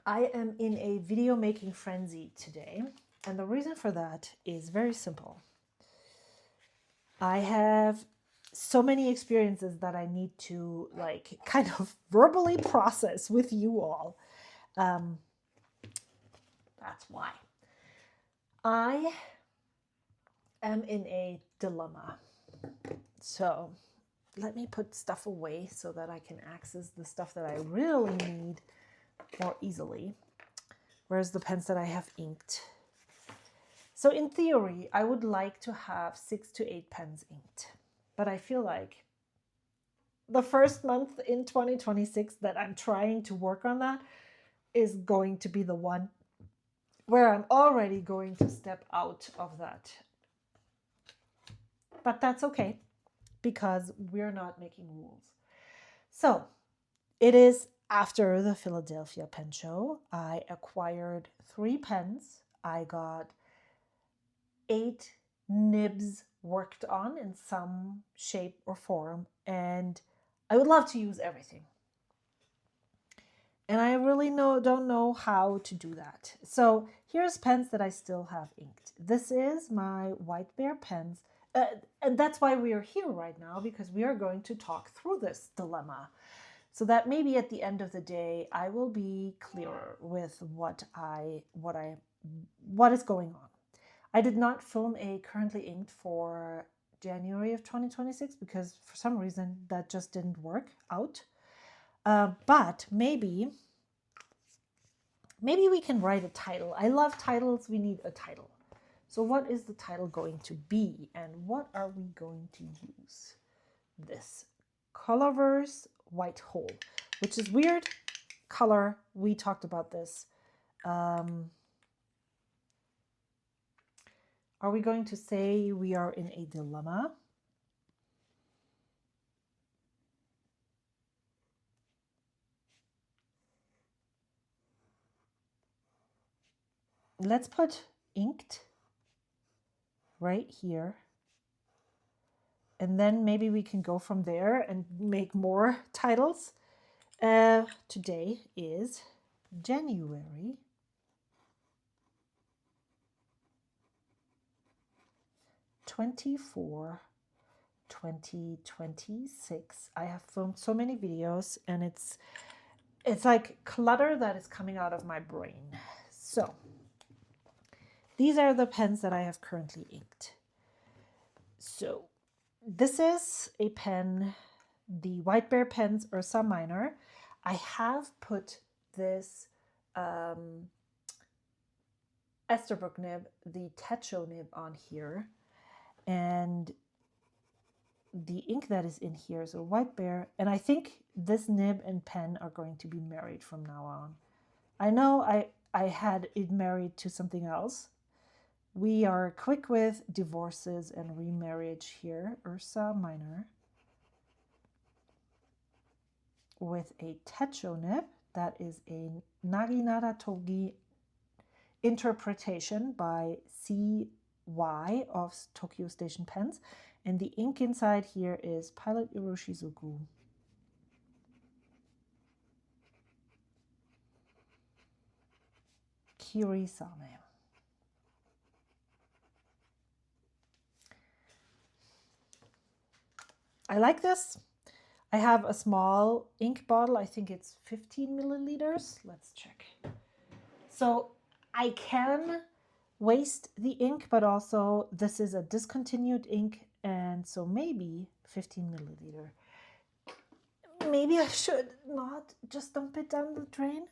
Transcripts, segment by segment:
I am in a video making frenzy today, and the reason for that is very simple. I have so many experiences that I need to kind of verbally process with you all. That's why. I am in a dilemma. So let me put stuff away so that I can access the stuff that I really need more easily. Where's the pens that I have inked? So in theory, I would like to have 6 to 8 pens inked. But I feel like the first month in 2026 that I'm trying to work on that is going to be the one where I'm already going to step out of that. But that's okay, because we're not making rules. So it is after the Philadelphia Pen Show. I acquired 3 pens. I got 8 nibs worked on in some shape or form, and I would love to use everything. And I really don't know how to do that. So here's pens that I still have inked. This is my White Bear pens. And that's why we are here right now, because we are going to talk through this dilemma. So that maybe at the end of the day, I will be clearer with what is going on. I did not film a currently inked for January of 2026 because for some reason that just didn't work out. But maybe we can write a title. I love titles. We need a title. So what is the title going to be, and what are we going to use? This Colorverse White Hole, which is weird color. We talked about this. Are we going to say we are in a dilemma? Let's put inked right here. And then maybe we can go from there and make more titles. Today is January 24, 2026. I have filmed so many videos, and it's like clutter that is coming out of my brain. So these are the pens that I have currently inked. So this is a pen, the White Bear pens Ursa Minor. I have put this Esterbrook nib, the Techo nib, on here, and the ink that is in here is a White Bear, and I think this nib and pen are going to be married from now on. I know I had it married to something else. We are quick with divorces and remarriage here. Ursa Minor with a Techo nib. That is a Naginata Togi interpretation by CY of Tokyo Station Pens. And the ink inside here is Pilot Iroshizuku. Kirisame. I like this. I have a small ink bottle. I think it's 15 milliliters. Let's check. So I can waste the ink, but also this is a discontinued ink, and so maybe 15 milliliter. Maybe I should not just dump it down the drain.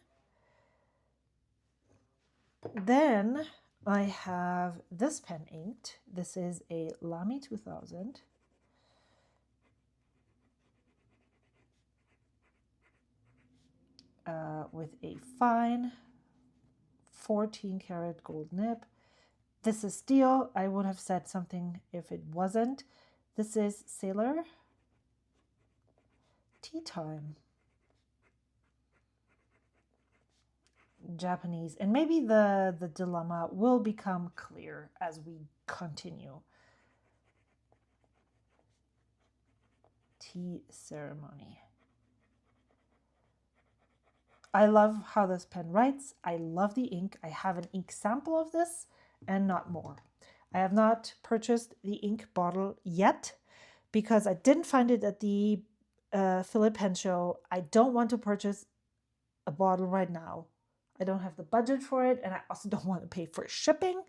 Then I have this pen inked. This is a Lamy 2000. With a fine 14 karat gold nib. This is steel. I would have said something if it wasn't. This is Sailor Tea Time. Japanese. And maybe the dilemma will become clear as we continue. Tea ceremony. I love how this pen writes. I love the ink. I have an ink sample of this and not more. I have not purchased the ink bottle yet because I didn't find it at the Philip Pen Show. I don't want to purchase a bottle right now. I don't have the budget for it, and I also don't want to pay for shipping.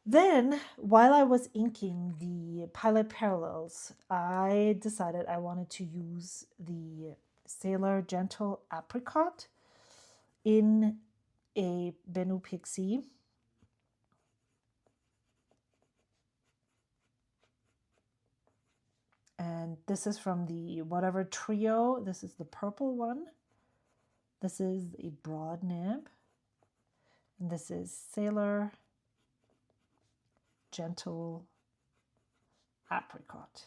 Then, while I was inking the Pilot Parallels, I decided I wanted to use the Sailor Gentle Apricot in a Benu Pixie. And this is from the whatever trio. This is the purple one. This is a broad nib. And this is Sailor Gentle Apricot.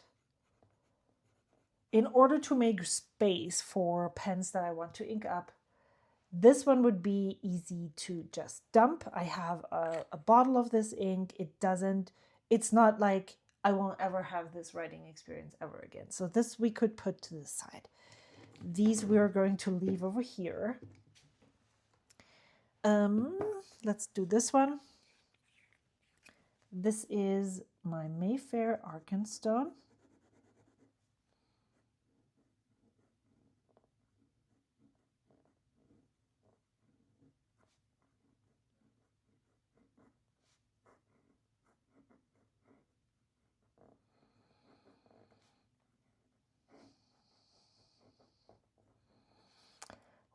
In order to make space for pens that I want to ink up, this one would be easy to just dump. I have a bottle of this ink. It's not like I won't ever have this writing experience ever again. So this we could put to the side. These we're going to leave over here. Let's do this one. This is my Mayfair Arkenstone.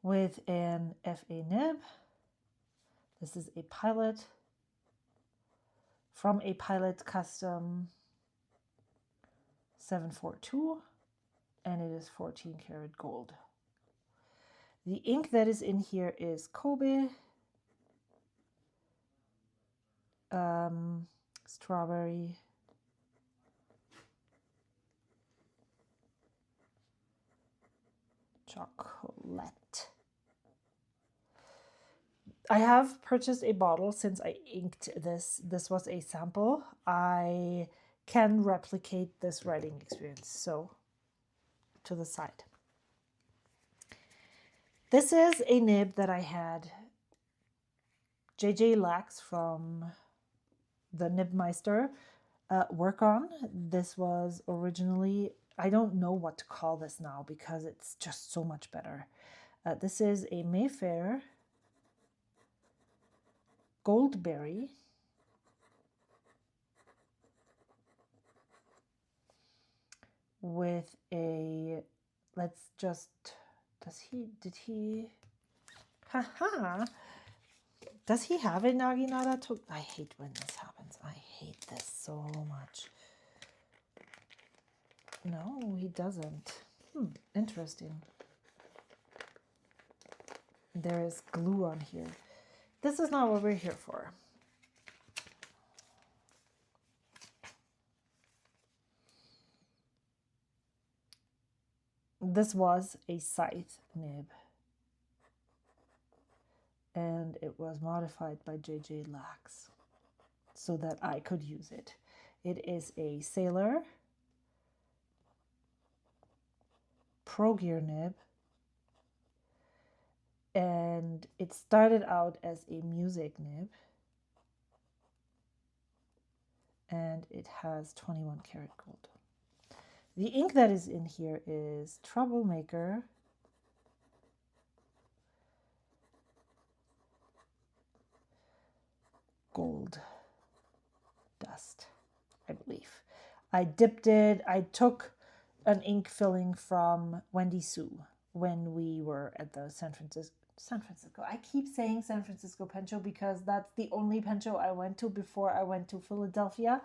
With an FA nib. This is a Pilot from a Pilot Custom 742, and it is 14 karat gold. The ink that is in here is Kobe, strawberry, chocolate. I have purchased a bottle since I inked this. This was a sample. I can replicate this writing experience. So to the side. This is a nib that I had JJ Lax from the Nibmeister work on. This was originally, I don't know what to call this now because it's just so much better. This is a Mayfair Goldberry with a, let's just, does he have a Naginata to, I hate when this happens. I hate this so much. No, he doesn't. Interesting. There is glue on here. This is not what we're here for. This was a scythe nib, and it was modified by JJ Lax so that I could use it. It is a Sailor Pro Gear nib, and it started out as a music nib, and it has 21 karat gold. The ink that is in here is Troublemaker Gold Dust, I believe. I dipped it, I took an ink filling from Wendy Sue when we were at the San Francisco. I keep saying San Francisco Pen Show because that's the only pen show I went to before I went to Philadelphia.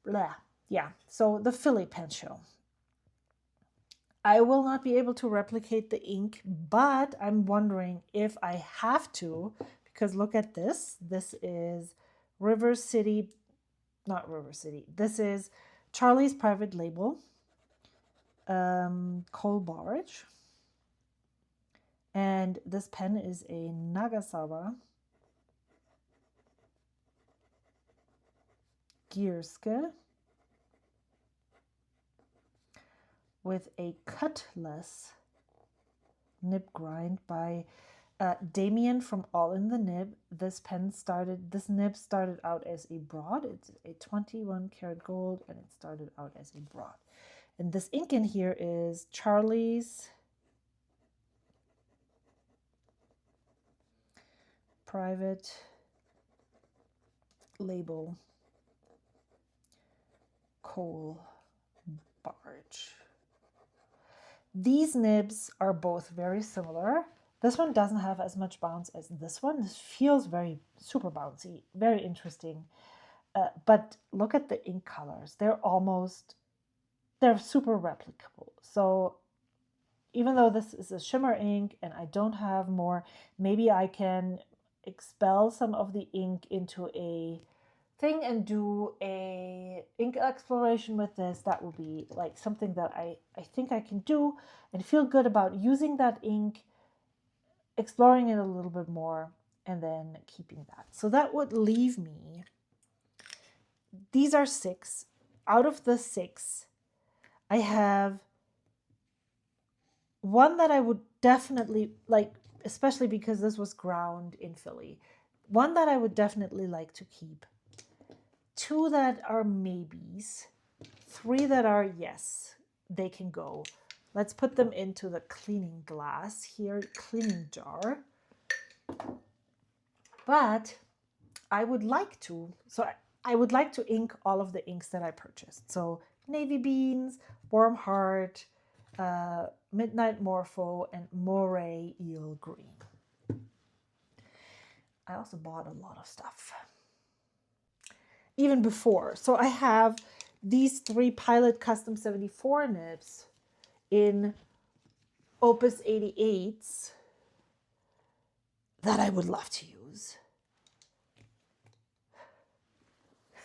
Blah. Yeah, so the Philly Pen Show. I will not be able to replicate the ink, but I'm wondering if I have to, because look at this. This is River City, not River City. This is Charlie's Private Label, Coal Barge. And this pen is a Nagasawa Gierske with a Cutlass Nib Grind by Damien from All in the Nib. This nib started out as a broad. It's a 21 karat gold, and it started out as a broad. And this ink in here is Charlie's private label coal barge. These nibs are both very similar. This one doesn't have as much bounce as this one. This feels very super bouncy, very interesting. But look at the ink colors. They're super replicable. So even though this is a shimmer ink and I don't have more, maybe I can expel some of the ink into a thing and do a ink exploration with this. That will be like something that I think I can do and feel good about using that ink, exploring it a little bit more, and then keeping that. So that would leave me, these are 6. Out of the 6, I have one that I would definitely like, especially because this was ground in Philly, one that I would definitely like to keep, 2 that are maybes, 3 that are yes, they can go. Let's put them into the cleaning glass here, cleaning jar. But I would like to, I would like to ink all of the inks that I purchased. So Navy Beans, Warm Heart, Midnight Morpho, and Moray Eel Green. I also bought a lot of stuff even before. So I have these 3 Pilot Custom 74 nibs in Opus 88s that I would love to use.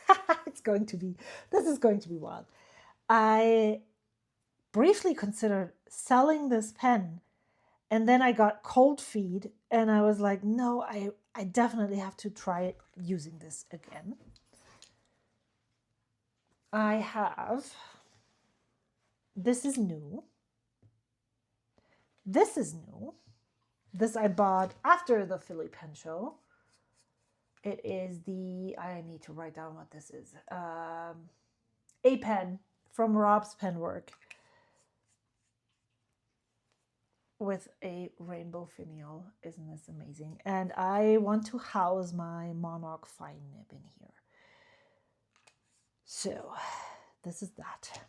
This is going to be wild. I briefly considered selling this pen, and then I got cold feet and I was like, no, I definitely have to try using this again. I have, this is new. This is new. This I bought after the Philly Pen Show. It is the, I need to write down what this is. A pen from Rob's Penwork with a rainbow finial. Isn't this amazing? And I want to house my Monarch Fine Nib in here. So this is that.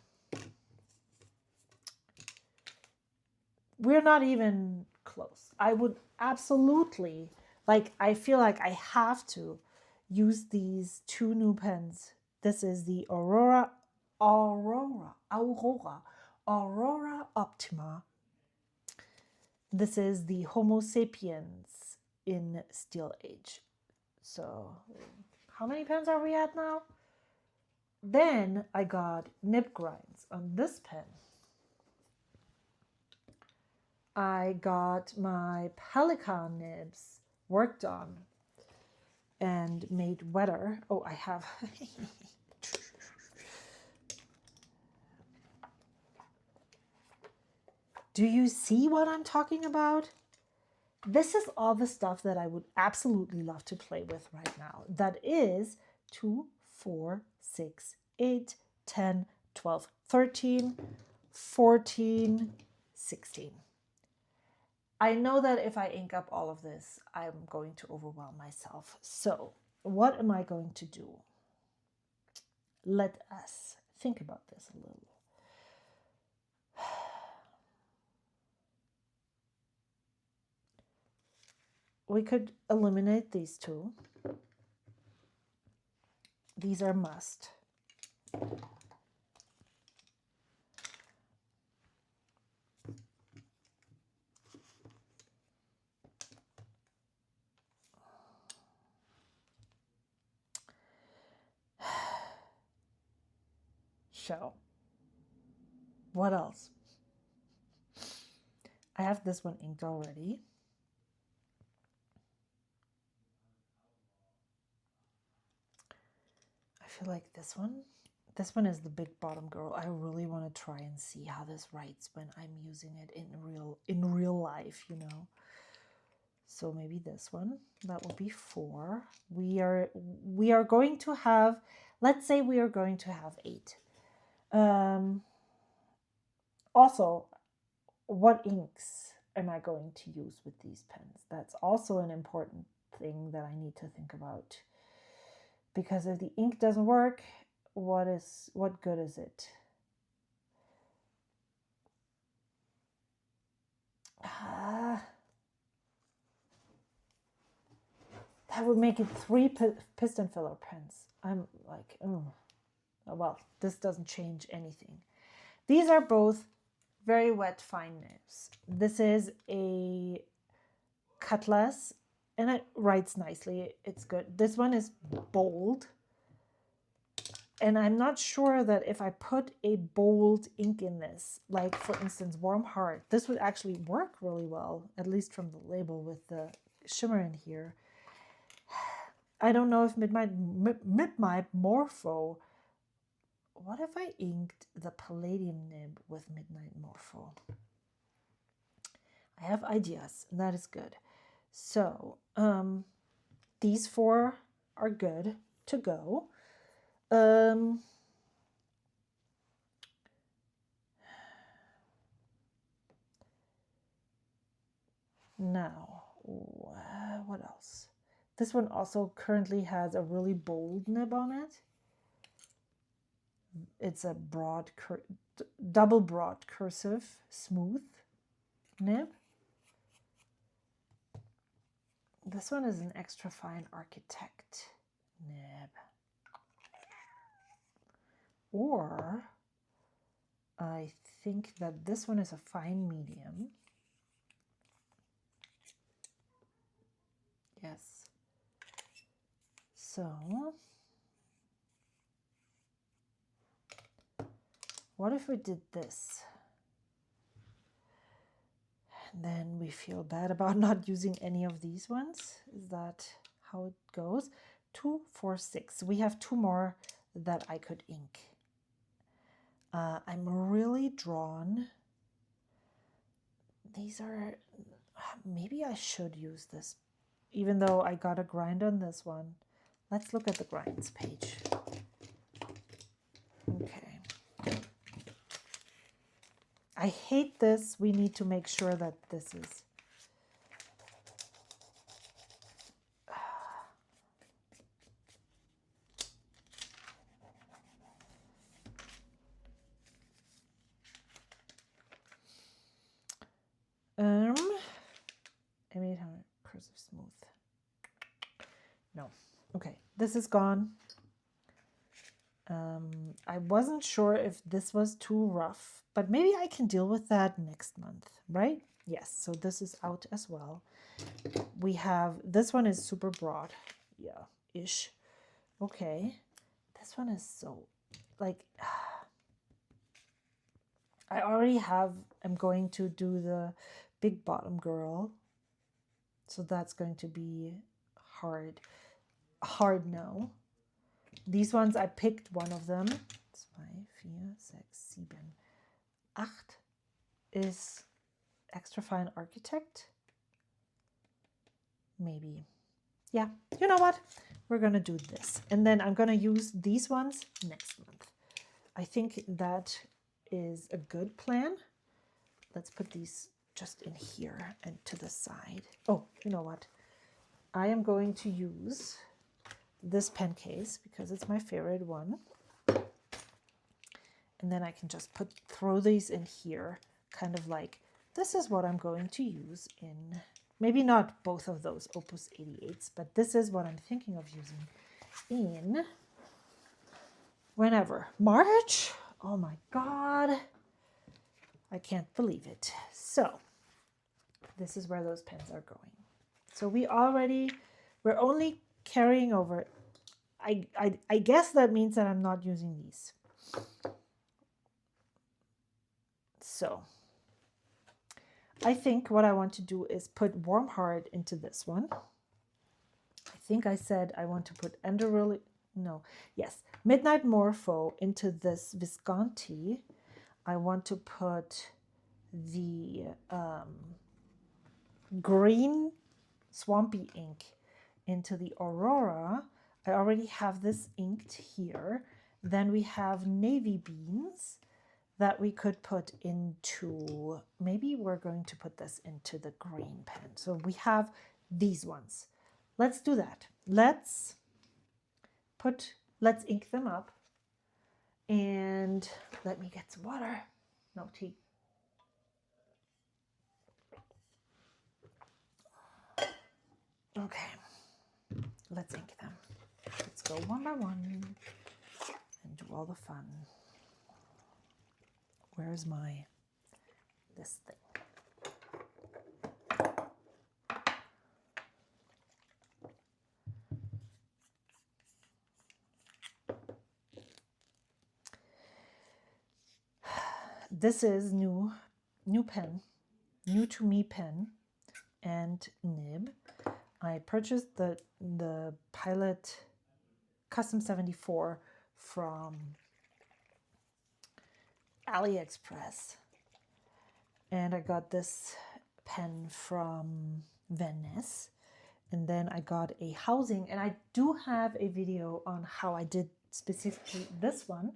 We're not even close. I would absolutely, like, I feel like I have to use these 2 new pens. This is the Aurora Optima. This is the Homo sapiens in Steel Age. So how many pens are we at now? Then I got nib grinds on this pen. I got my Pelican nibs worked on and made wetter. Oh, I have. Do you see what I'm talking about? This is all the stuff that I would absolutely love to play with right now. That is 2, 4, 6, 8, 10, 12, 13, 14, 16. I know that if I ink up all of this, I'm going to overwhelm myself. So what am I going to do? Let us think about this a little. We could eliminate these 2. These are must. So, what else? I have this one inked already. I feel like this This one is the big bottom girl. I really want to try and see how this writes when I'm using it in real life, you know. So maybe this one, that will be 4. We are going to have, let's say we are going to have 8. Also, what inks am I going to use with these pens? That's also an important thing that I need to think about. Because if the ink doesn't work, what good is it? That would make it 3 piston filler pens. I'm like, oh, well, this doesn't change anything. These are both very wet fine nibs. This is a Cutlass, and it writes nicely. It's good. This one is bold. And I'm not sure that if I put a bold ink in this, like for instance, Warm Heart, this would actually work really well, at least from the label with the shimmer in here. I don't know if Midnight Morpho. What if I inked the Palladium nib with Midnight Morpho? I have ideas, and that is good. So these 4 are good to go. Now, what else? This one also currently has a really bold nib on it. It's a double broad cursive smooth nib. This one is an extra fine architect nib. Or I think that this one is a fine medium. Yes. So what if we did this? And then we feel bad about not using any of these ones. Is that how it goes? 2, 4, 6. We have 2 more that I could ink. I'm really drawn. These are, maybe I should use this, even though I got a grind on this one. Let's look at the grinds page. Okay. I hate this. We need to make sure that this is. I made her cursive smooth. No. Okay, this is gone. I wasn't sure if this was too rough, but maybe I can deal with that next month, right? Yes, so this is out as well. We have, this one is super broad. Yeah, ish. Okay. This one is so, like, I already have, I'm going to do the big bottom girl. So that's going to be hard. Hard no. These ones, I picked one of them. 2, 4, 6, 7, 8 is extra fine architect. Maybe. Yeah, you know what? We're going to do this. And then I'm going to use these ones next month. I think that is a good plan. Let's put these just in here and to the side. Oh, you know what? I am going to use this pen case because it's my favorite one. And then I can just throw these in here, kind of like, this is what I'm going to use in, maybe not both of those Opus 88s, but this is what I'm thinking of using in, whenever, March? Oh my God. I can't believe it. So this is where those pens are going. So we're only carrying over. I guess that means that I'm not using these. So I think what I want to do is put Warm Heart into this one. I think I said I want to put no, yes, Midnight Morpho into this Visconti. I want to put the green swampy ink into the Aurora. I already have this inked here. Then we have navy beans that we could put into, maybe we're going to put this into the green pen. So we have these ones. Let's do that. Let's ink them up. And let me get some water. No tea. Okay, let's ink them. Let's go one by one and do all the fun. Where's this thing? This is new pen, new to me pen and nib. I purchased the Pilot Custom 74 from AliExpress, and I got this pen from Venice, and then I got a housing, and I do have a video on how I did specifically this one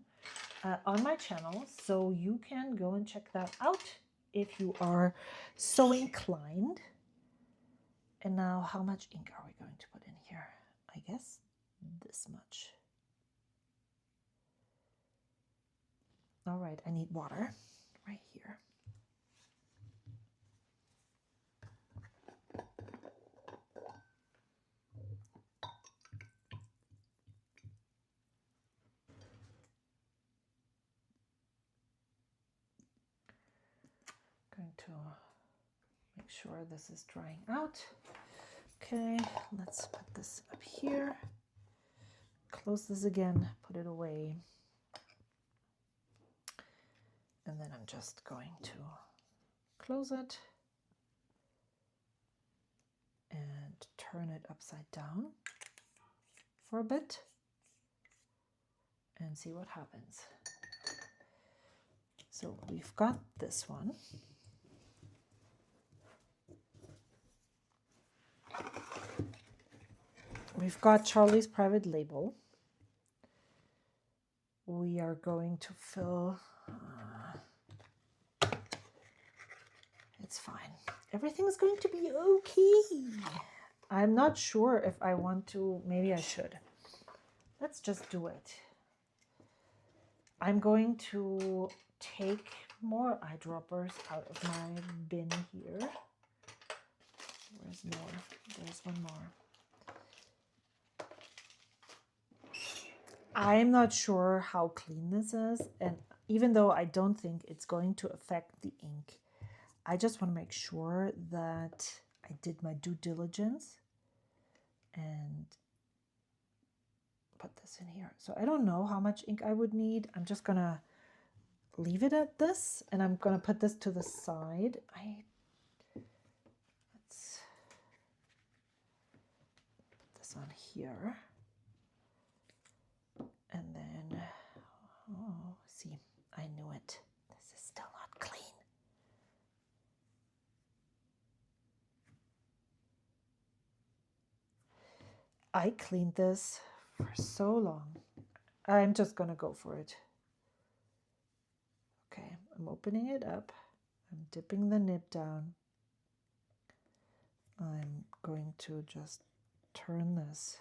on my channel, so you can go and check that out if you are so inclined. And now, how much ink are we going to put in here? I guess this much. All right, I need water right here. Going to make sure this is drying out. Okay, let's put this up here. Close this again, put it away. And then I'm just going to close it and turn it upside down for a bit and see what happens. So we've got this one. We've got Charlie's Private Label. We are going to fill, it's fine. Everything's going to be okay. I'm not sure if I want to, maybe I should. Let's just do it. I'm going to take more eyedroppers out of my bin here. Where's more? There's one more. I'm not sure how clean this is, and even though I don't think it's going to affect the ink, I just want to make sure that I did my due diligence and put this in here. So I don't know how much ink I would need. I'm just gonna leave it at this, and I'm gonna put this to the side. Let's put this on here. And then, oh, see, I knew it. This is still not clean. I cleaned this for so long. I'm just gonna go for it. Okay, I'm opening it up. I'm dipping the nib down. I'm going to just turn this.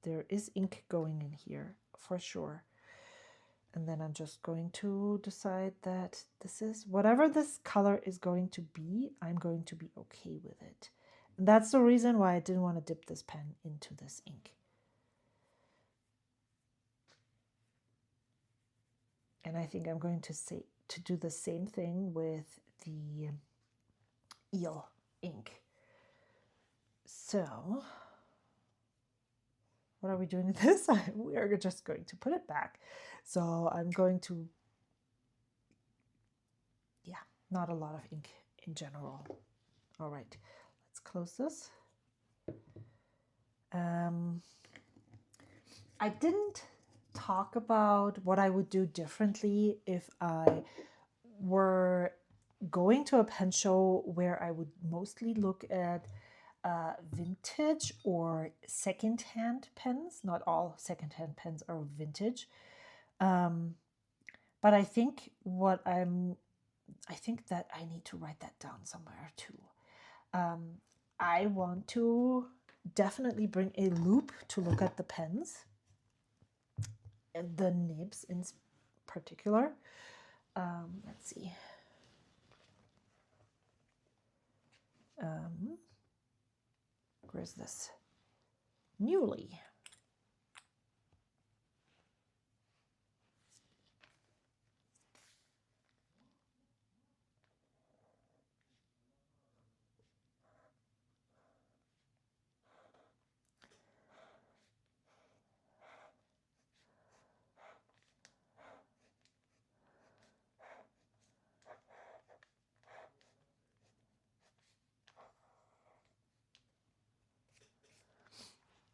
There is ink going in here for sure. And then I'm just going to decide that this is, whatever this color is going to be, I'm going to be okay with it. And that's the reason why I didn't want to dip this pen into this ink. And I think I'm going to do the same thing with the eel ink. So what are we doing with this? We are just going to put it back. So I'm going to, yeah, not a lot of ink in general. All right, let's close this. I didn't talk about what I would do differently if I were going to a pen show where I would mostly look at vintage or secondhand pens. Not all secondhand pens are vintage. But I think I think that I need to write that down somewhere too. I want to definitely bring a loop to look at the pens and the nibs in particular. Let's see. Where's this? Newly.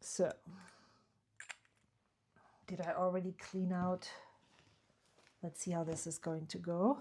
So, did I already clean out? Let's see how this is going to go.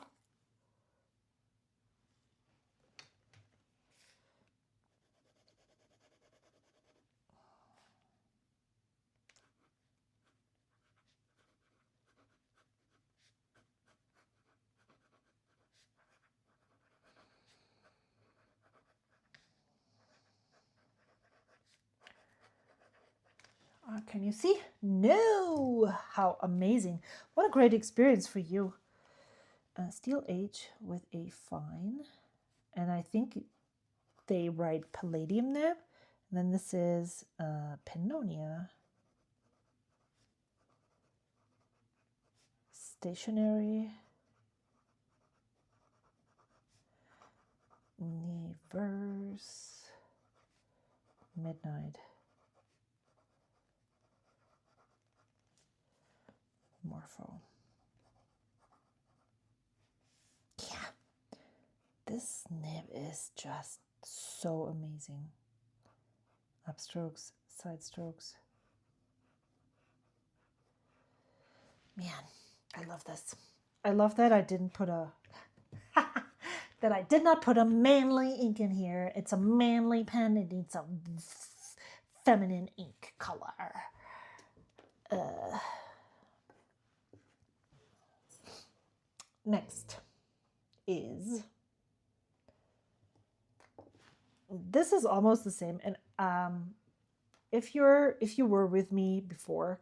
Can you see? No! How amazing. What a great experience for you. Steel H with a fine. And I think they write palladium nib. And then this is Pannonia. Stationary. Reverse. Midnight. Morpho. Yeah. This nib is just so amazing. Upstrokes, side strokes. Man, I love this. I love that I didn't put a that I did not put a manly ink in here. It's a manly pen. It needs a feminine ink color. Next is, this is almost the same. And if you were with me before,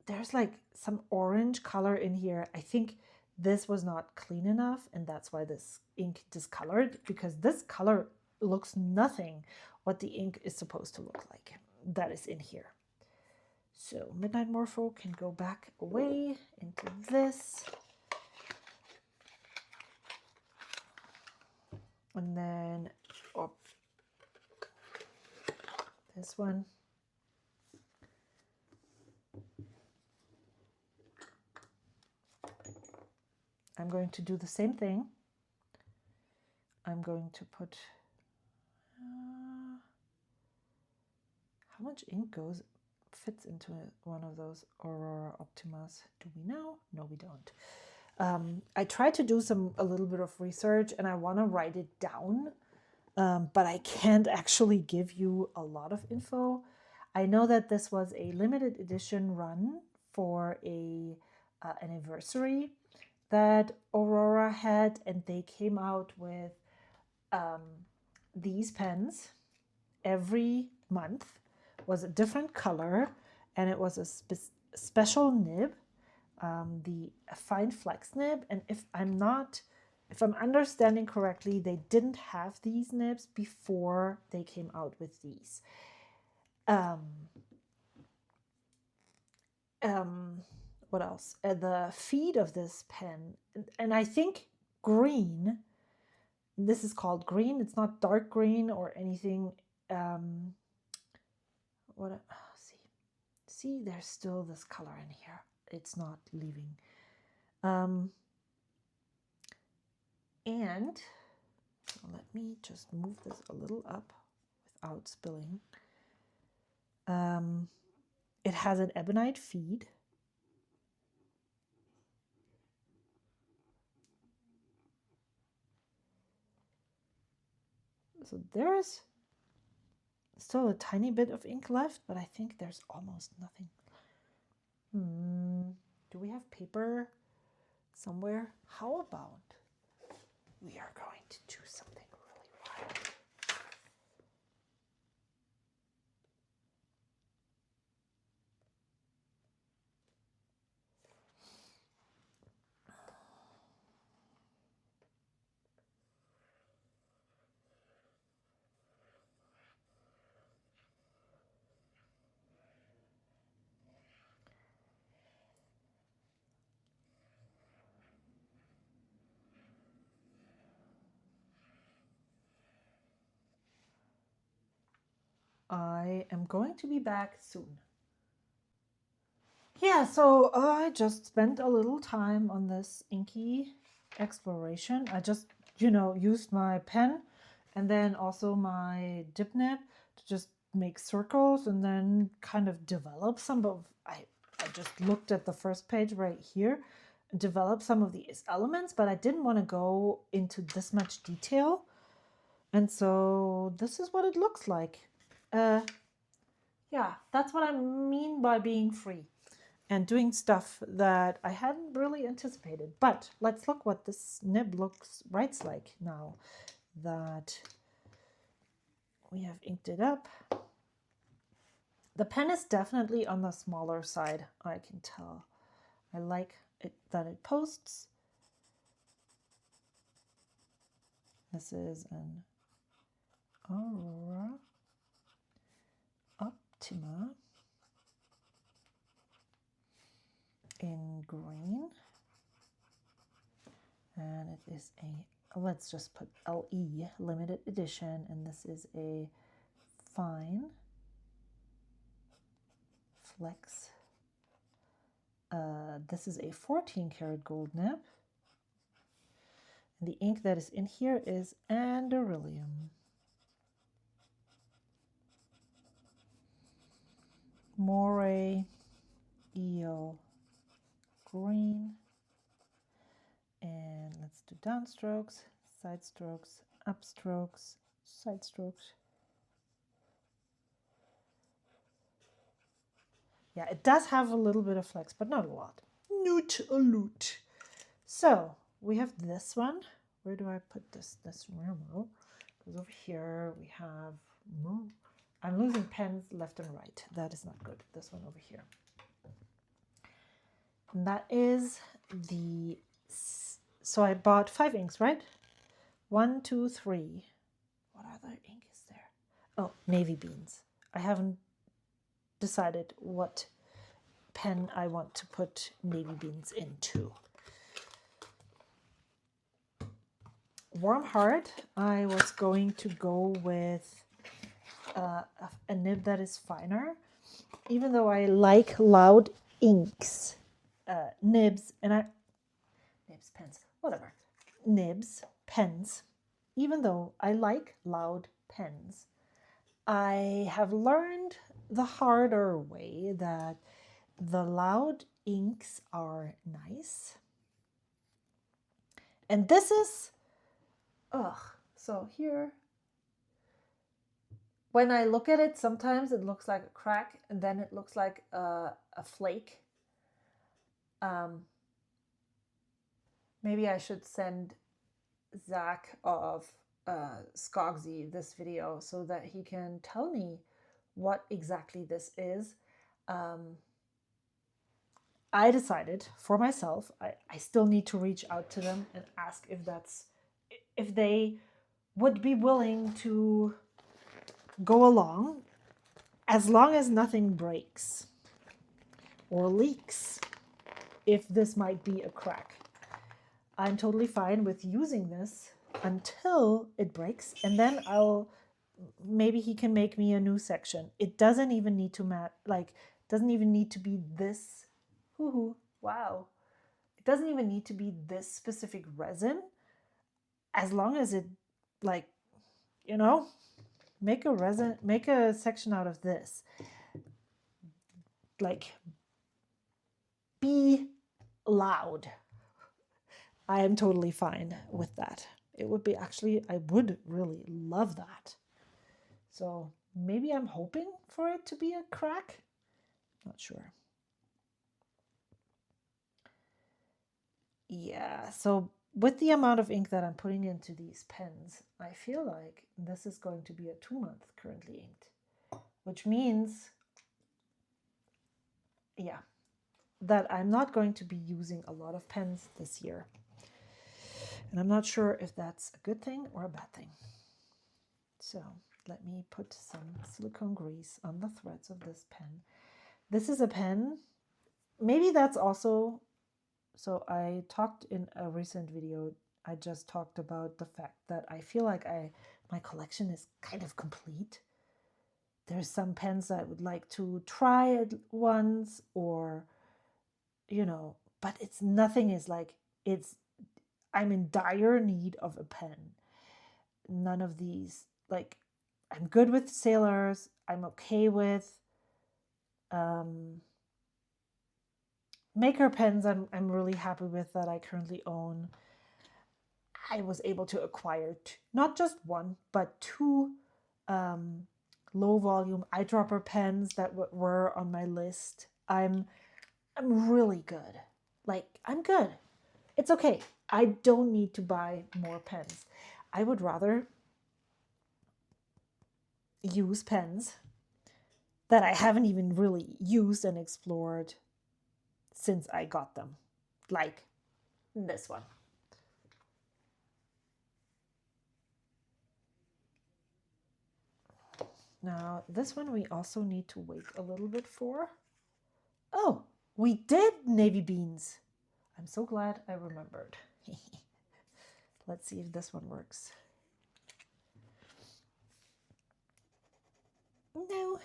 there's like some orange color in here. I think this was not clean enough, and that's why this ink discolored, because this color looks nothing what the ink is supposed to look like. That is in here. So Midnight Morpho can go back away into this. And then this one. I'm going to do the same thing. I'm going to put, how much ink fits into one of those Aurora Optimas? Do we know? No, we don't. I tried to do a little bit of research, and I want to write it down, but I can't actually give you a lot of info. I know that this was a limited edition run for a anniversary that Aurora had, and they came out with these pens every month. Was a different color, and it was a special nib, the fine flex nib. And if I'm understanding correctly, they didn't have these nibs before they came out with these. What else? The feed of this pen, and I think green. This is called green. It's not dark green or anything. See, there's still this color in here. It's not leaving. And let me just move this a little up without spilling. It has an ebonite feed. So there's still a tiny bit of ink left, but I think there's almost nothing. Do we have paper somewhere? How about we are going to do something really wild. I am going to be back soon. Yeah, so I just spent a little time on this inky exploration. I just, used my pen and then also my dip nib to just make circles and then kind of develop some of, I just looked at the first page right here, develop some of these elements, but I didn't want to go into this much detail. And so this is what it looks like. Yeah, that's what I mean by being free and doing stuff that I hadn't really anticipated. But let's look what this nib writes like now that we have inked it up. The pen is definitely on the smaller side, I can tell. I like it that it posts. This is an Aurora Optima in green, and it is a, let's just put LE, limited edition, and this is a fine flex. This is a 14 karat gold nib, and the ink that is in here is Anderillium. Moray Eel green, and let's do downstrokes, side strokes, upstrokes, side strokes. Yeah, it does have a little bit of flex, but not a lot. Not a lot. So we have this one. Where do I put this? This remote. Because over here we have, I'm losing pens left and right. That is not good. This one over here. And that is the, so I bought 5 inks, right? 1, 2, 3. What other ink is there? Oh, navy beans. I haven't decided what pen I want to put navy beans into. Warm heart, I was going to go with a nib that is finer, even though I like loud inks, nibs, and nibs, pens, whatever, nibs, pens, even though I like loud pens, I have learned the harder way that the loud inks are nice. And this is, so here, when I look at it, sometimes it looks like a crack, and then it looks like a flake. Maybe I should send Zach of Skogsy this video so that he can tell me what exactly this is. I decided for myself, I still need to reach out to them and ask if they would be willing to go along as long as nothing breaks or leaks, if this might be a crack. I'm totally fine with using this until it breaks, and then maybe he can make me a new section. It doesn't even need to doesn't even need to be this, wow. It doesn't even need to be this specific resin, as long as it, make a section out of this. like, be loud. I am totally fine with that. It would be actually, I would really love that. So maybe I'm hoping for it to be a crack. Not sure. Yeah, so with the amount of ink that I'm putting into these pens, I feel like this is going to be a 2-month currently inked, which means, yeah, that I'm not going to be using a lot of pens this year. And I'm not sure if that's a good thing or a bad thing. So let me put some silicone grease on the threads of this pen. This is a pen, maybe that's also, so I talked in a recent video, I just talked about the fact that I feel like my collection is kind of complete. There's some pens that I would like to try at once, or, you know, but it's nothing is like, I'm in dire need of a pen. None of these, like, I'm good with sailors. I'm okay with maker pens. I'm really happy with that I currently own. I was able to acquire not just one, but 2 low volume eyedropper pens that were on my list. I'm really good. Like, I'm good. It's okay. I don't need to buy more pens. I would rather use pens that I haven't even really used and explored since I got them, like this one. Now, this one we also need to wait a little bit for. Oh, we did navy beans. I'm so glad I remembered. Let's see if this one works. No.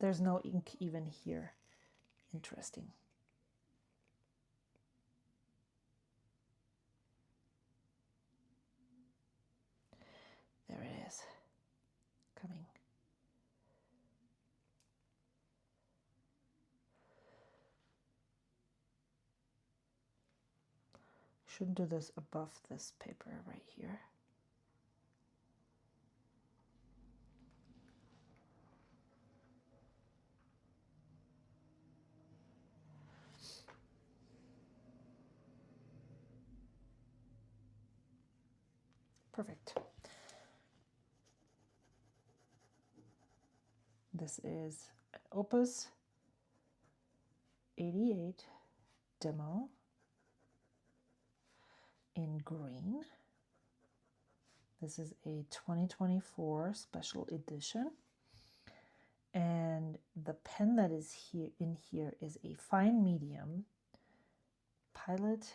There's no ink even here. Interesting. There it is. Coming. Shouldn't do this above this paper right here. Perfect. This is Opus 88 demo in green. This is a 2024 special edition. And the pen that is here is a fine medium Pilot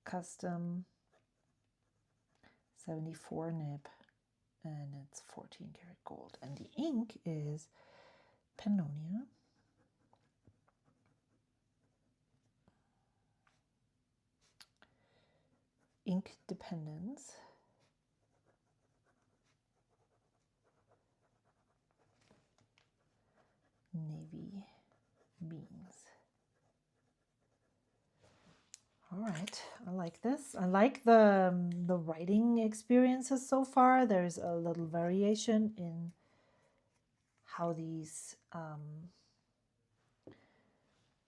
Custom 74 nib, and it's 14 karat gold. And the ink is Pannonia. Ink Dependence. Navy beans. All right, I like this. I like the writing experiences so far. There's a little variation in how these,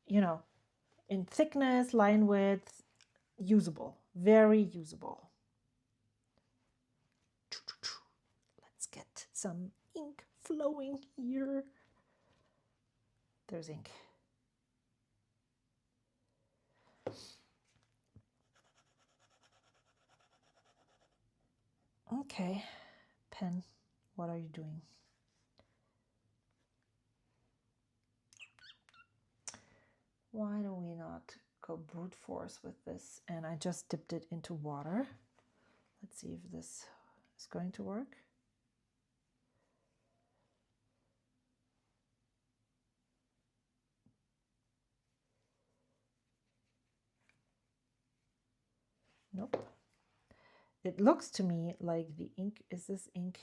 you know, in thickness, line width, usable, very usable. Let's get some ink flowing here. There's ink. Okay, pen, what are you doing? Why do we not go brute force with this? And I just dipped it into water. Let's see if this is going to work. Nope. It looks to me like the ink, is this ink?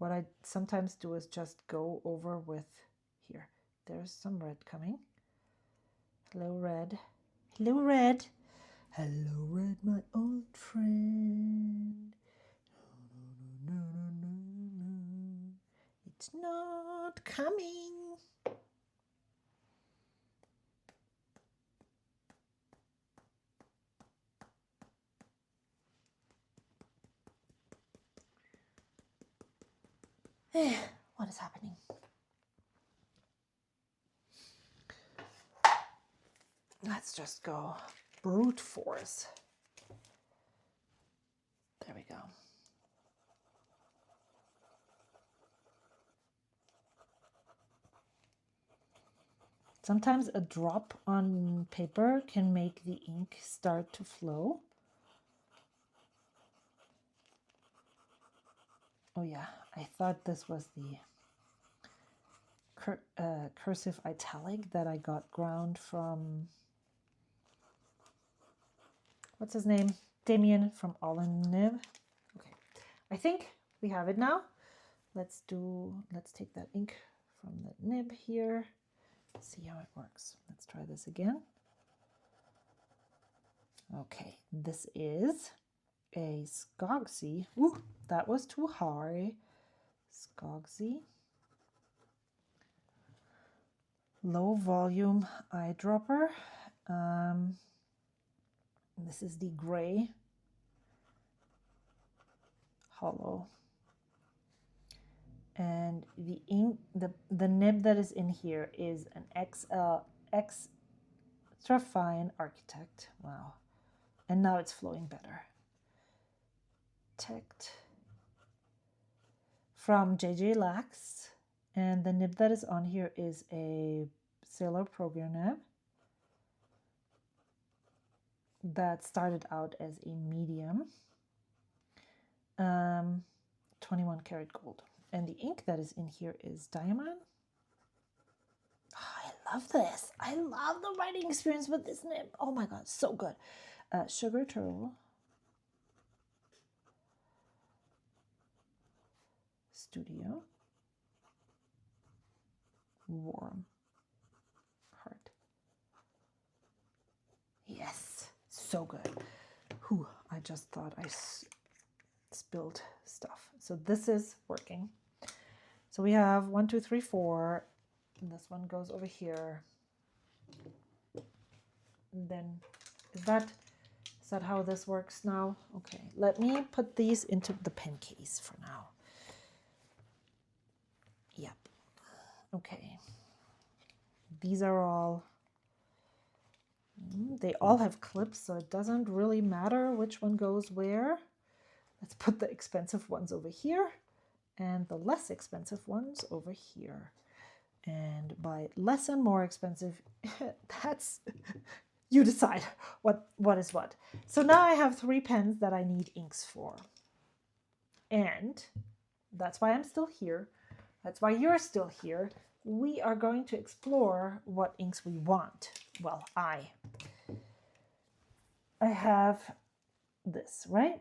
what I sometimes do is just go over with, here, there's some red coming. Hello, red. Hello, red. Hello, red, my old friend. No, no, no, no, no. It's not coming. What is happening? Let's just go brute force. There we go. Sometimes a drop on paper can make the ink start to flow. Oh yeah, I thought this was the cursive italic that I got ground from, what's his name? Damien from Auditioning. Okay, I think we have it now. Let's take that ink from the nib here. See how it works. Let's try this again. Okay, this is a Skogsy. Ooh, that was too hard. Skogsy. Low volume eyedropper. This is the gray hollow. And the ink, the nib that is in here is an XL extra fine architect. Wow. And now it's flowing better. Tect from JJ Lax. And the nib that is on here is a Sailor Program nib that started out as a medium, 21 karat gold. And the ink that is in here is diamond. Oh, I love this. I love the writing experience with this nib. Oh my God, so good. Sugar Turtle. Studio. Warm Heart. Yes, so good. Whew, I just thought I spilled stuff. So this is working. So we have 1, 2, 3, 4. And this one goes over here. And then is that how this works now? Okay, let me put these into the pen case for now. Yep. Okay. These are all, they all have clips, so it doesn't really matter which one goes where. Let's put the expensive ones over here and the less expensive ones over here. And by less and more expensive, that's, you decide what is what. So now I have 3 pens that I need inks for. And that's why I'm still here. That's why you're still here. We are going to explore what inks we want. Well, I have this, right?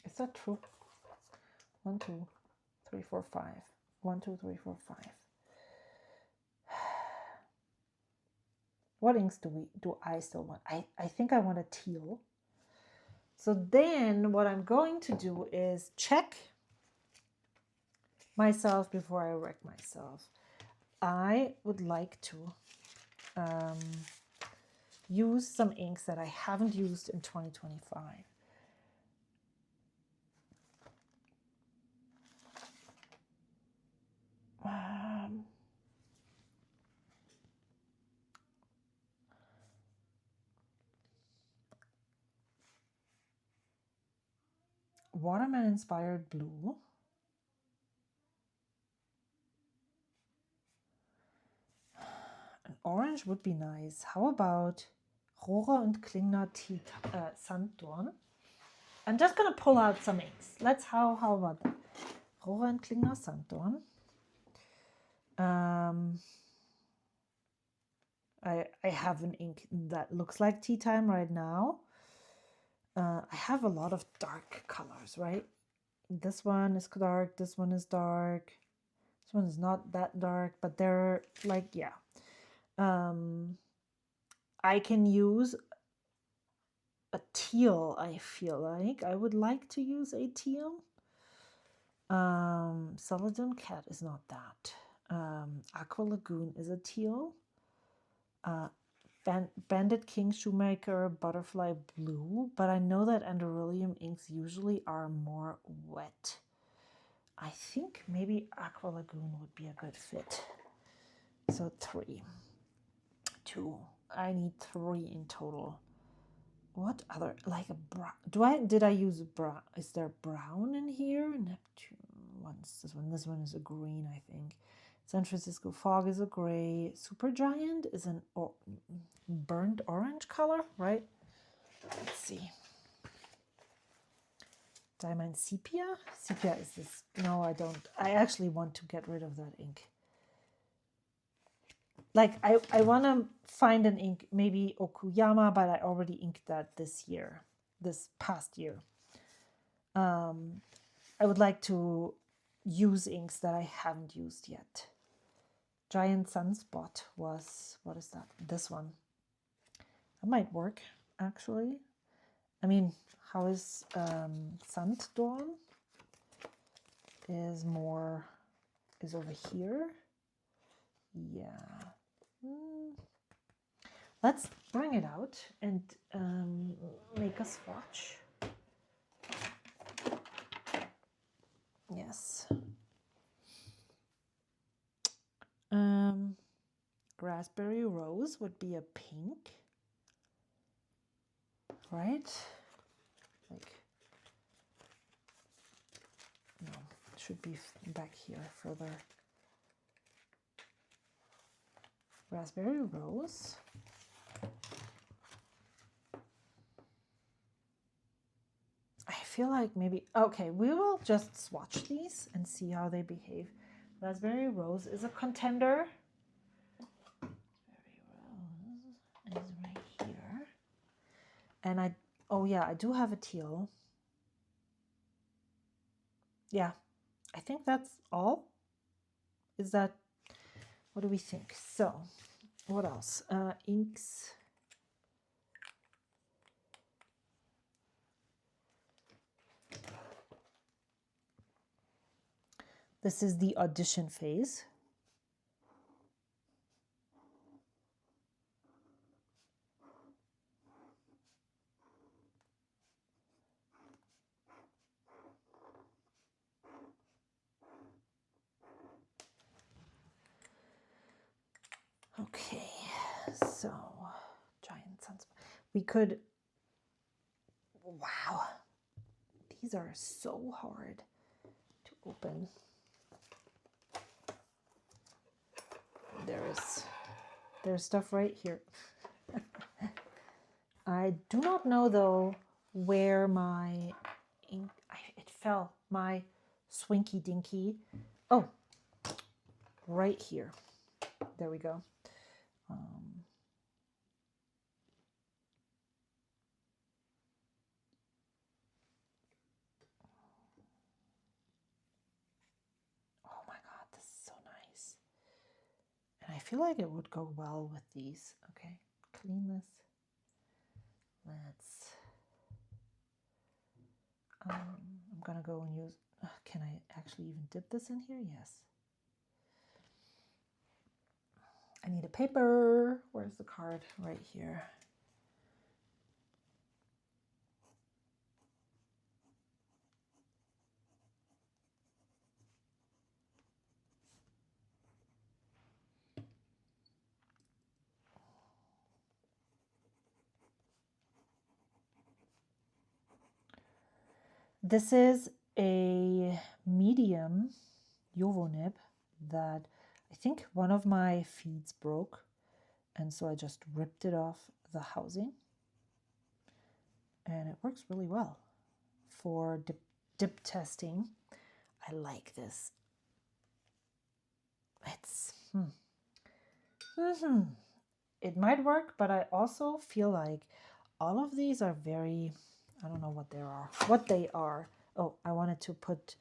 Is that true? 1, 2, 3, 4, 5. 1, 2, 3, 4, 5. What inks do I still want? I think I want a teal. So then what I'm going to do is check myself before I wreck myself. I would like to use some inks that I haven't used in 2025. Watermelon inspired blue. An orange would be nice. How about Rohrer und Klingner Sanddorn? I'm just gonna pull out some inks. How about that? Rohrer und Klingner Sanddorn. I have an ink that looks like tea time right now. I have a lot of dark colors, right? This one is dark, this one is dark, this one is not that dark, but they're like, yeah. I can use a teal, I feel like. I would like to use a teal. Celadon Cat is not that. Aqua Lagoon is a teal. Bandit King Shoemaker Butterfly Blue, but I know that Androllium inks usually are more wet. I think maybe Aqua Lagoon would be a good fit. So 3. 2. I need 3 in total. What other, like a brown, did I use brown? Is there brown in here? Neptune, this one is a green, I think. San Francisco Fog is a gray. Supergiant is an burnt orange color, right? Let's see. Diamond Sepia? Sepia is this, no, I don't. I actually want to get rid of that ink. Like, I want to find an ink, maybe Okuyama, but I already inked that this past year. I would like to use inks that I haven't used yet. Giant Sunspot was, what is that? This one. That might work, actually. I mean, how is Sand Dawn? Is over here. Yeah. Let's bring it out and make a swatch. Yes. Raspberry Rose would be a pink, right? Like, no, it should be back here further. Raspberry Rose. I feel like maybe, okay, we will just swatch these and see how they behave. Raspberry Rose is a contender. Raspberry Rose is right here. And oh yeah, I do have a teal. Yeah, I think that's all. Is that, what do we think? So, what else? Inks. This is the audition phase. Okay, so Giant Sunspot. We could, wow, these are so hard to open. There's stuff right here. I do not know though where my ink, it fell, my Swinky Dinky. Oh, right here. There we go. Oh my God, this is so nice. And I feel like it would go well with these. Okay, clean this. I'm gonna go and use, can I actually even dip this in here? Yes. I need a paper. Where's the card? Right here. This is a medium Yovo nib that I think one of my feeds broke, and so I just ripped it off the housing, and it works really well for dip testing. I like this. It's it might work, but I also feel like all of these are very, I don't know what they are. What they are. Oh, I wanted to put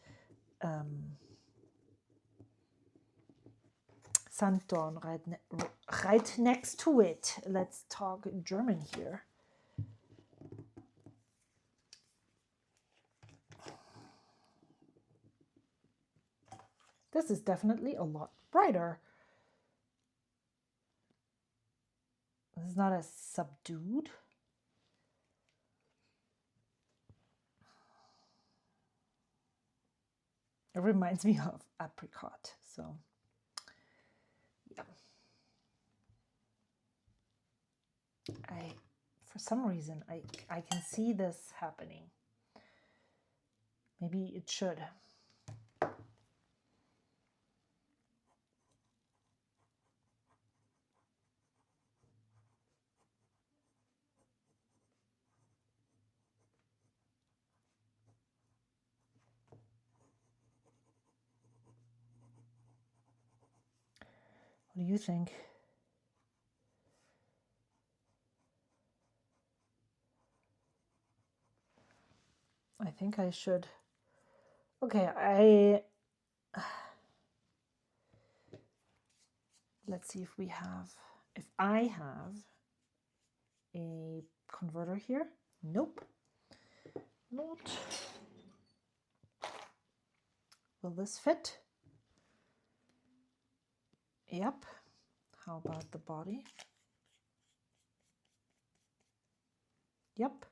Sanddorn right next to it. Let's talk German here. This is definitely a lot brighter. This is not as subdued. It reminds me of apricot. So, yeah. For some reason, I can see this happening. Maybe it should. What do you think? I think I should. Okay, let's see if I have a converter here. Nope. Not. Will this fit? Yep. How about the body? Yep.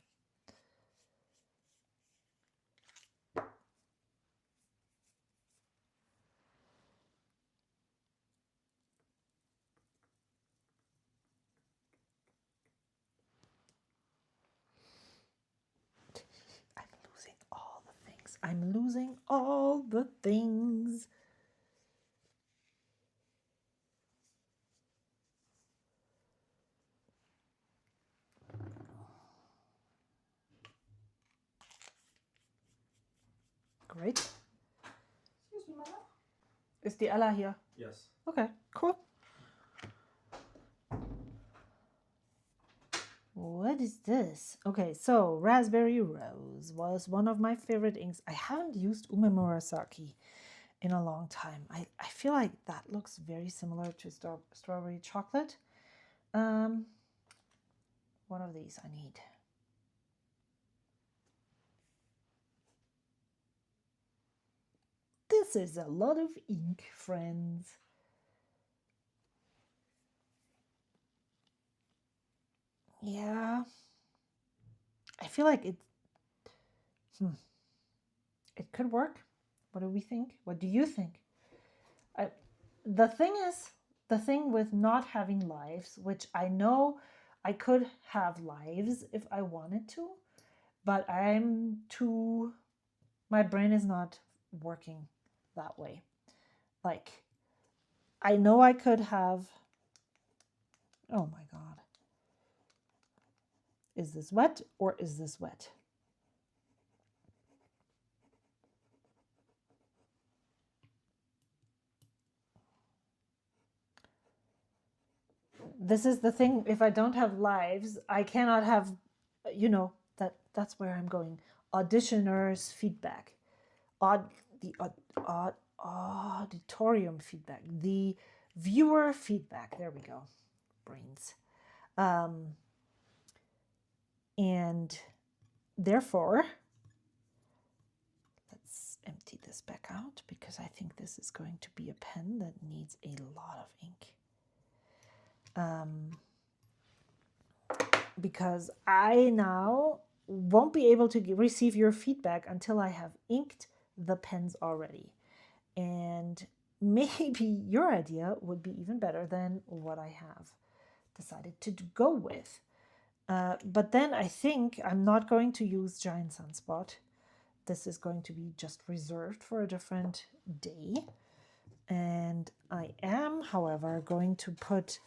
I'm losing all the things. Great. Excuse me, Mama. Is the Ella here? Yes. Okay, cool. What is this? Okay, so Raspberry Rose was one of my favorite inks. I haven't used Ume Murasaki in a long time. I feel like that looks very similar to Strawberry Chocolate. One of these I need. This is a lot of ink, friends. Yeah. I feel like it could work. What do we think? What do you think? The thing with not having lives, which I know I could have lives if I wanted to, but my brain is not working that way. Like, I know I could have, oh my God. Is this wet or is this wet? This is the thing. If I don't have lives, I cannot have, that's where I'm going. Auditioners' feedback. The auditorium feedback. The viewer feedback. There we go. Brains. And therefore, let's empty this back out because I think this is going to be a pen that needs a lot of ink. Because I now won't be able to receive your feedback until I have inked the pens already. And maybe your idea would be even better than what I have decided to go with. But then I think I'm not going to use Giant Sunspot. This is going to be just reserved for a different day. And I am, however, going to put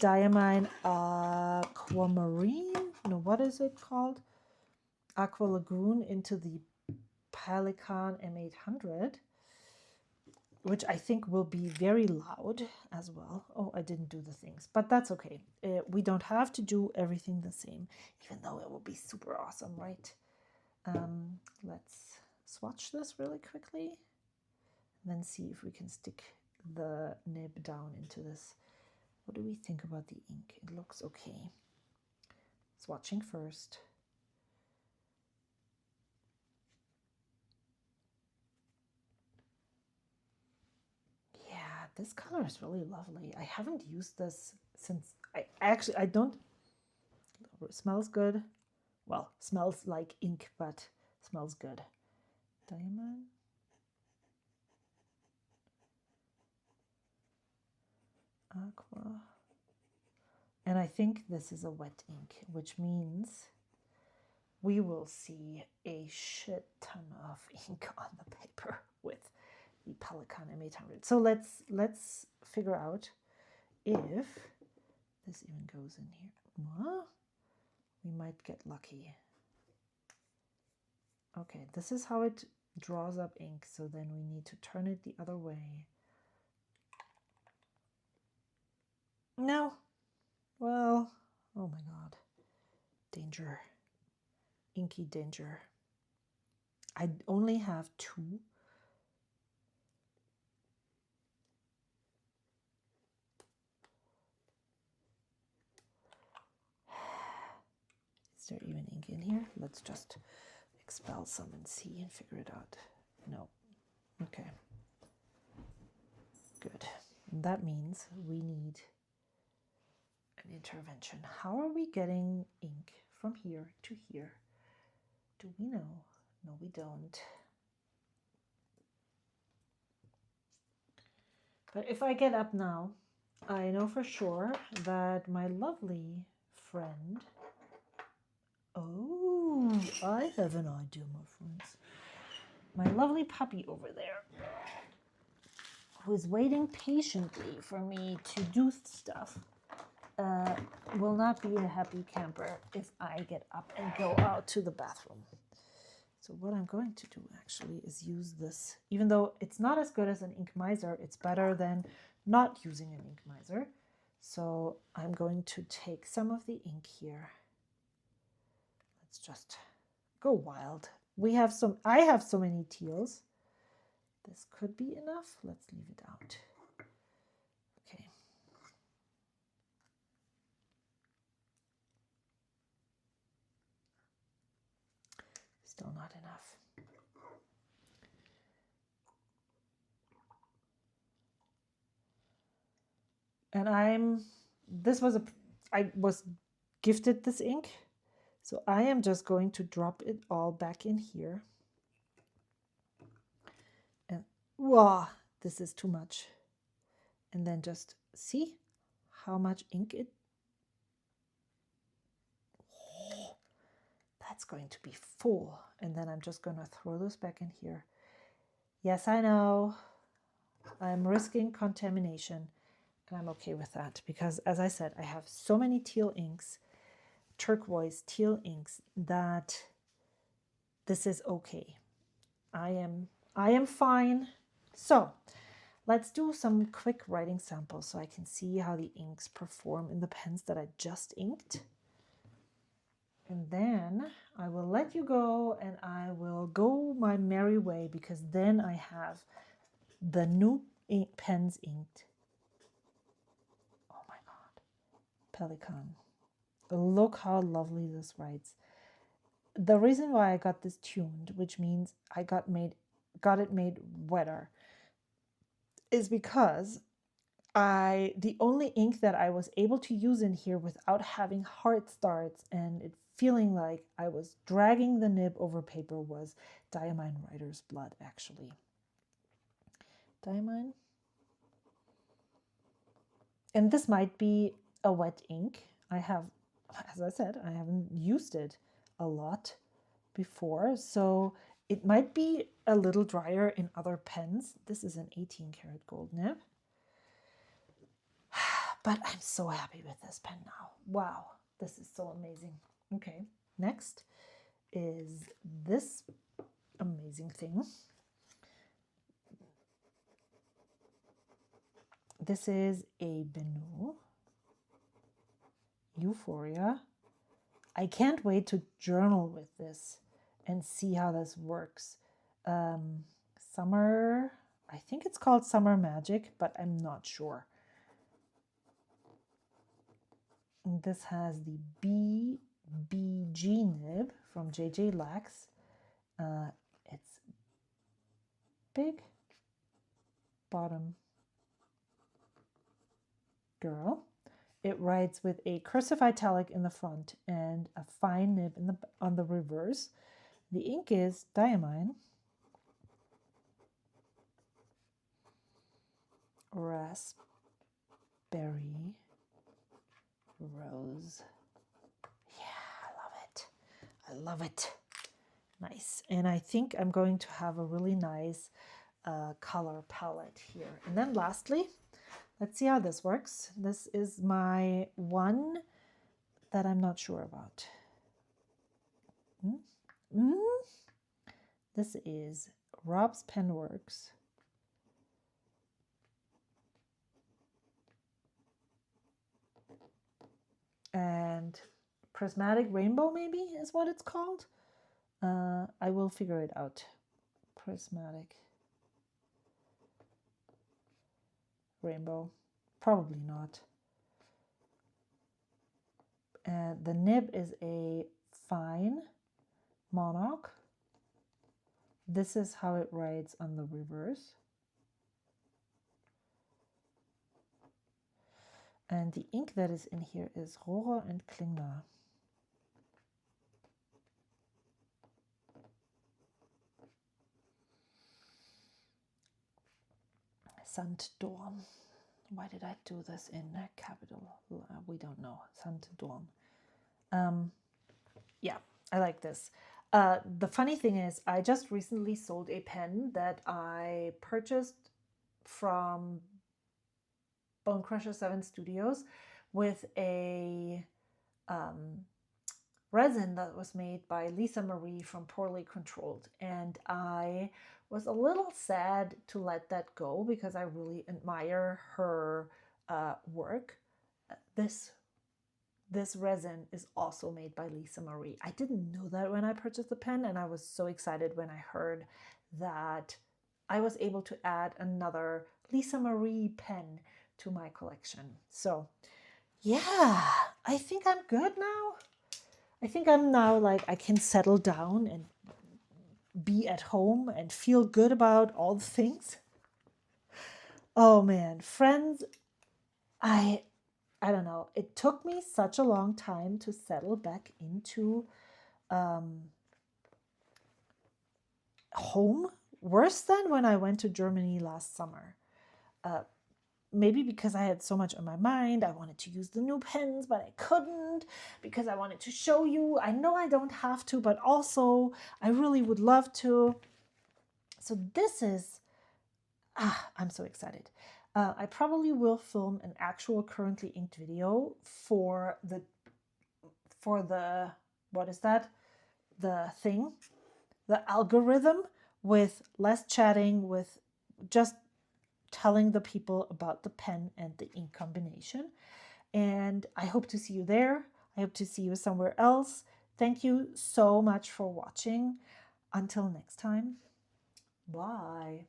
Diamine Aquamarine, no, what is it called? Aqua Lagoon into the Pelican M800, which I think will be very loud as well. Oh, I didn't do the things, but that's okay. We don't have to do everything the same, even though it will be super awesome, right? Let's swatch this really quickly and then see if we can stick the nib down into this. What do we think about the ink? It looks okay. Swatching first. Yeah, this color is really lovely. I haven't used this since I don't. It smells good. Well, smells like ink, but smells good. Diamond. Aqua. And I think this is a wet ink, which means we will see a shit ton of ink on the paper with the Pelikan M800. So let's figure out if this even goes in here. Well, we might get lucky. Okay, this is how it draws up ink. So then we need to turn it the other way. No. Well, oh my God. Danger. Inky danger. I only have 2. Is there even ink in here? Let's just expel some and see and figure it out. No. Okay. Good. And that means we need an intervention. How are we getting ink from here to here? Do we know? No, we don't. But if I get up now, I know for sure that my lovely friend... Oh, I have an idea, my friends. My lovely puppy over there, who is waiting patiently for me to do stuff, will not be a happy camper if I get up and go out to the bathroom. So what I'm going to do actually is use this. Even though it's not as good as an ink miser, it's better than not using an ink miser. So I'm going to take some of the ink here. Let's just go wild. I have so many teals. This could be enough. Let's leave it out. Okay. Still not enough. And I was gifted this ink. So I am just going to drop it all back in here. And wow, this is too much. And then just see how much ink it... Oh, that's going to be full. And then I'm just going to throw this back in here. Yes, I know. I'm risking contamination. And I'm okay with that because, as I said, I have so many teal inks, turquoise teal inks, that this is okay. I am fine. So let's do some quick writing samples so I can see how the inks perform in the pens that I just inked. And then I will let you go and I will go my merry way because then I have the new pens inked. Oh my God. Pelikan. Look how lovely this writes. The reason why I got this tuned, which means I got it made wetter, is because the only ink that I was able to use in here without having hard starts and it feeling like I was dragging the nib over paper was Diamine Writer's Blood, actually. Diamine. And this might be a wet ink. As I said, I haven't used it a lot before, so it might be a little drier in other pens. This is an 18 karat gold nib. But I'm so happy with this pen now. Wow, this is so amazing. Okay, next is this amazing thing. This is a Benu Euphoria. I can't wait to journal with this and see how this works. Summer, I think it's called Summer Magic, but I'm not sure. And this has the BBG nib from JJ Lax. It's big bottom girl. It writes with a cursive italic in the front and a fine nib on the reverse. The ink is diamine, raspberry, rose. Yeah, I love it. I love it. Nice. And I think I'm going to have a really nice color palette here. And then lastly, let's see how this works. This is my one that I'm not sure about. This is Rob's Penworks. And Prismatic Rainbow, maybe, is what it's called. I will figure it out. Prismatic Rainbow. Probably not. The nib is a fine monarch. This is how it writes on the reverse. And the ink that is in here is Rohrer and Klingner. Sanddorn. Why did I do this in capital? We don't know. Sanddorn. Yeah, I like this. The funny thing is, I just recently sold a pen that I purchased from Bone Crusher 7 Studios with a resin that was made by Lisa Marie from Poorly Controlled. And I was a little sad to let that go because I really admire her work. This resin is also made by Lisa Marie. I didn't know that when I purchased the pen, and I was so excited when I heard that I was able to add another Lisa Marie pen to my collection. So yeah, I think I'm good now. I think I'm now like I can settle down and be at home and feel good about all the things. Oh man, friends, I don't know. It took me such a long time to settle back into home, worse than when I went to Germany last summer. Maybe because I had so much on my mind. I wanted to use the new pens, but I couldn't because I wanted to show you. I know I don't have to, but also I really would love to. So this is, I'm so excited. I probably will film an actual currently inked video for the, what is that? The thing, the algorithm, with less chatting, with just telling the people about the pen and the ink combination. And I hope to see you there. I hope to see you somewhere else. Thank you so much for watching. Until next time, bye.